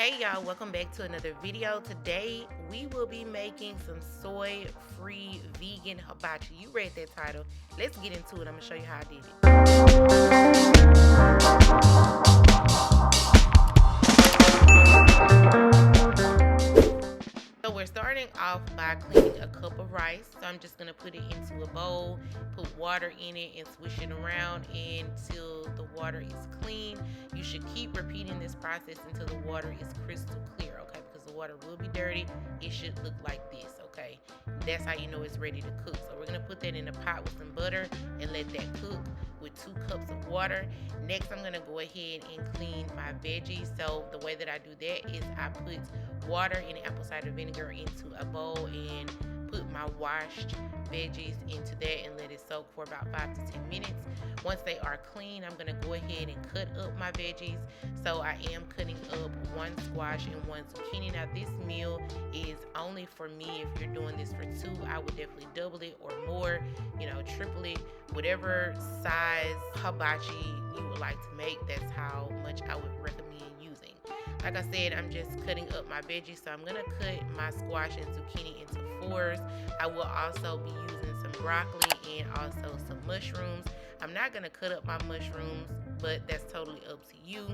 Hey y'all, welcome back to another video. Today we will be making some soy-free vegan hibachi. You read that title. Let's get into it. I'm gonna show you how I did it. So we're starting off by cleaning a cup of rice. So I'm just gonna put it into a bowl, put water in it, and swish it around until the water is clean. You should keep repeating this process until the water is crystal clear, okay? Because the water will be dirty. It should look like this, okay? That's how you know it's ready to cook. So we're gonna put that in a pot with some butter and let that cook with 2 cups of water. Next, I'm gonna go ahead and clean my veggies. So the way that I do that is I put water and apple cider vinegar into a bowl and put my washed veggies into that and let it soak for about 5 to 10 minutes. Once they are clean, I'm gonna go ahead and cut up my veggies. So I am cutting up 1 squash and 1 zucchini. Now this meal is only for me. If you're doing this for 2, I would definitely double it or more, triple it. Whatever size hibachi you would like to make, that's how much I would recommend using. Like I said, I'm just cutting up my veggies, so I'm gonna cut my squash and zucchini into 4s. I will also be using some broccoli and also some mushrooms. I'm not gonna cut up my mushrooms, but that's totally up to you.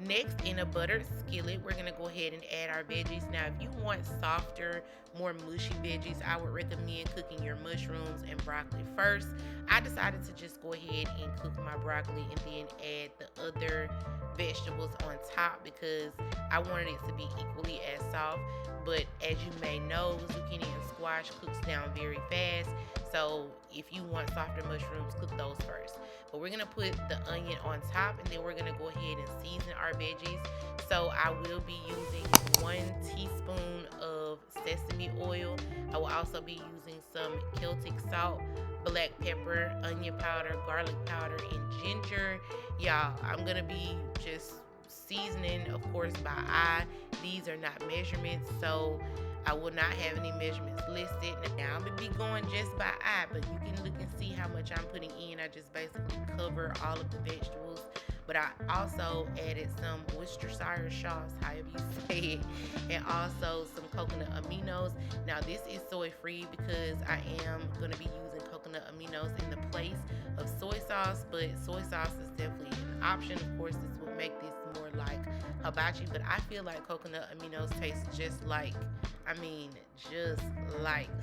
Next, in a buttered skillet, we're gonna go ahead and add our veggies. Now, if you want softer, more mushy veggies, I would recommend cooking your mushrooms and broccoli first. I decided to just go ahead and cook my broccoli and then add the other vegetables on top because I wanted it to be equally as soft. But as you may know, zucchini and squash cooks down very fast. So if you want softer mushrooms, cook those first. But we're gonna put the onion on top and then we're gonna go ahead and season our veggies. So I will be using 1 teaspoon of sesame oil. I will also be using some Celtic salt, black pepper, onion powder, garlic powder, and ginger. Y'all, I'm gonna be just seasoning, of course, by eye. These are not measurements, so I will not have any measurements listed. Now I'm gonna be going just by eye, but you can look and see how much I'm putting in. I just basically cover all of the vegetables, but I also added some Worcestershire sauce, however you say it, and also some coconut aminos. Now this is soy free because I am gonna be using coconut aminos in the place of soy sauce, but soy sauce is definitely an option. Of course, this will make this more like hibachi, but I feel like coconut aminos taste just like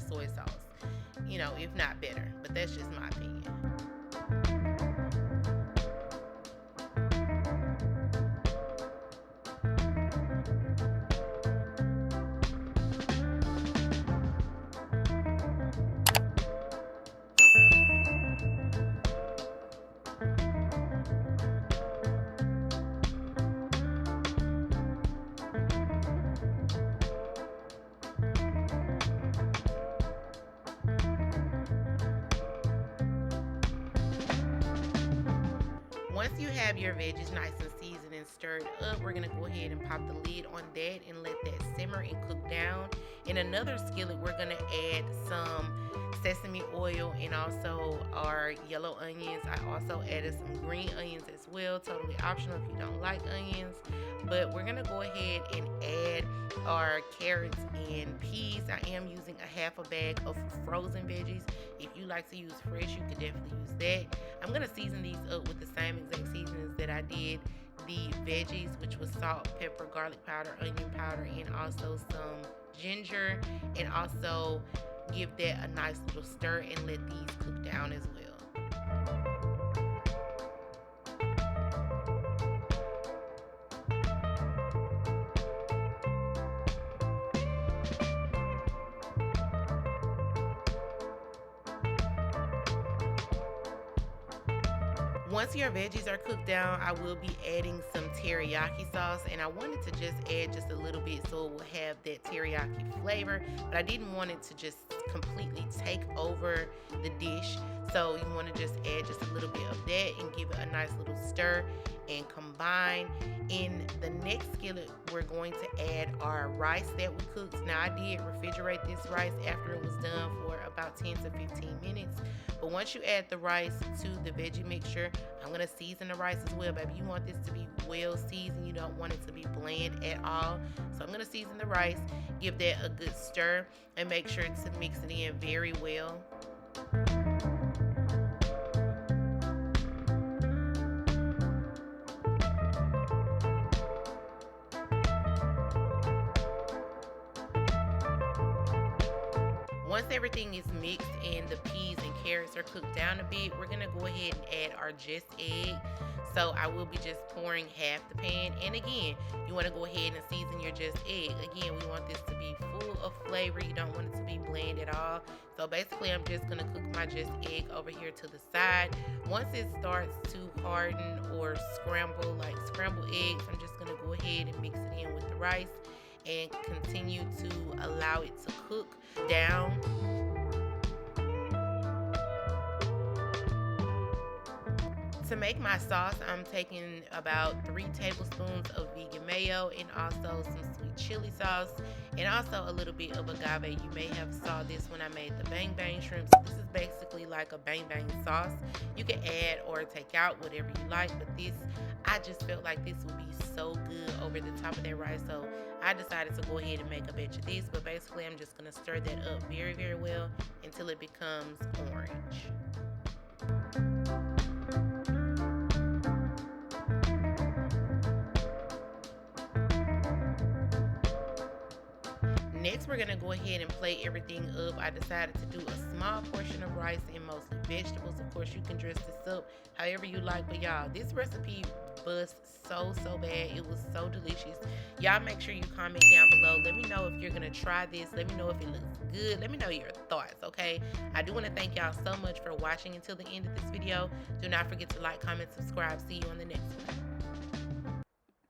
soy sauce, if not better, but that's just my opinion. Once you have your veggies nice and seasoned and stirred up, we're gonna go ahead and pop the lid on that and let that simmer and cook down. In another skillet, we're gonna add some sesame oil and also our yellow onions. I also added some green onions as well, totally optional if you don't like onions. But we're gonna go ahead and add our carrots and peas. I am using a half a bag of frozen veggies. If you like to use fresh, you could definitely use that. I'm gonna season these up with the same exact seasonings that I did the veggies, which was salt, pepper, garlic powder, onion powder, and also some ginger, and also give that a nice little stir and let these cook down as well. Once your veggies are cooked down, I will be adding some teriyaki sauce, and I wanted to just add just a little bit so it will have that teriyaki flavor, but I didn't want it to just completely take over the dish. So you want to just add just a little bit of that and give it a nice little stir and combine. In the next skillet, we're going to add our rice that we cooked. Now I did refrigerate this rice after it was done for about 10 to 15 minutes. But once you add the rice to the veggie mixture, I'm going to season the rice as well, baby. You want this to be well seasoned. You don't want it to be bland at all. So I'm going to season the rice, give that a good stir, and make sure to mix it in very well. Once everything is mixed and the peas and carrots are cooked down a bit, we're gonna go ahead and add our just egg. So I will be just pouring half the pan. And again, you wanna go ahead and season your just egg. Again, we want this to be full of flavor. You don't want it to be bland at all. So basically, I'm just gonna cook my just egg over here to the side. Once it starts to harden or scramble, like scrambled eggs, I'm just gonna go ahead and mix it in with the rice and continue to allow it to cook down. To make my sauce, I'm taking about 3 tablespoons of vegan mayo and also some sweet chili sauce and also a little bit of agave. You may have saw this when I made the bang bang shrimp. So this is basically like a bang bang sauce. You can add or take out whatever you like, but this, I just felt like this would be so good over the top of that rice. So I decided to go ahead and make a batch of this, but basically I'm just gonna stir that up very, very well until it becomes orange. Next, we're gonna go ahead and plate everything up. I decided to do a small portion of rice and mostly vegetables. Of course, you can dress this up however you like, but y'all, this recipe bust so bad. It was so delicious. Y'all make sure you comment down below. Let me know if you're gonna try this. Let me know if it looks good. Let me know your thoughts, okay? I do want to thank y'all so much for watching until the end of this video. Do not forget to like, comment, subscribe. See you on the next one.